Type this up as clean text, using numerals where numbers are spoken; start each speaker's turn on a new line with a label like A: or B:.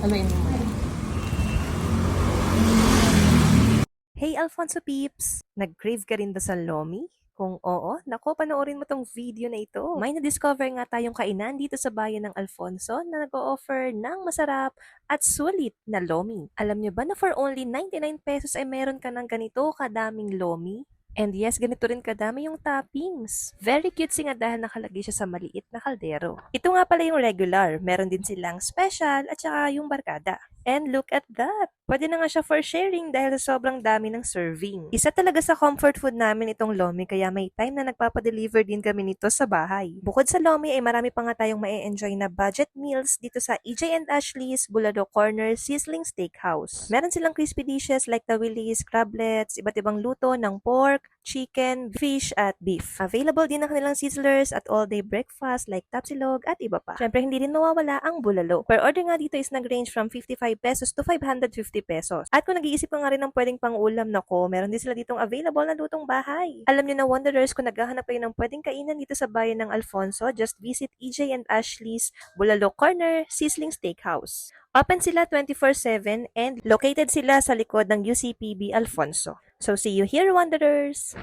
A: Haluin mo muna.
B: Hey Alfonso Peeps! Nag-crave ka rin ba sa Lomi? Kung oo, nako panoorin mo tong video na ito. May na-discover nga tayong kainan dito sa bayan ng Alfonso na nag-o-offer ng masarap at sulit na Lomi. Alam nyo ba na for only 99 pesos ay meron ka ng ganito kadaming Lomi? And yes, ganito rin kadami yung toppings. Very cutesy nga dahil nakalagay siya sa maliit na kaldero. Ito nga pala yung regular. Meron din silang special at saka yung barkada. And look at that! Pwede na nga siya for sharing dahil sa sobrang dami ng serving. Isa talaga sa comfort food namin itong lomi kaya may time na nagpapadeliver din kami nito sa bahay. Bukod sa lomi ay marami pa nga tayong ma-enjoy na budget meals dito sa EJ and Ashley's Bulalo Corner Sizzling Steakhouse. Meron silang crispy dishes like tawilis, crablets, iba't ibang luto ng pork, chicken, fish at beef. Available din ang kanilang sizzlers at all-day breakfast like tapsilog at iba pa. Syempre hindi rin mawawala ang bulalo. Per order nga dito is nag-range from 55 pesos to 550 pesos. At kung nag-iisip ka nga rin ng pwedeng pang-ulam, nako, meron din sila ditong available na lutong bahay. Alam niyo na Wanderers, kung naghahanap kayo ng pwedeng kainan dito sa bayan ng Alfonso, just visit EJ and Ashley's Bulalo Corner Sizzling Steakhouse. Open sila 24/7 and located sila sa likod ng UCPB Alfonso. So see you here, Wanderers!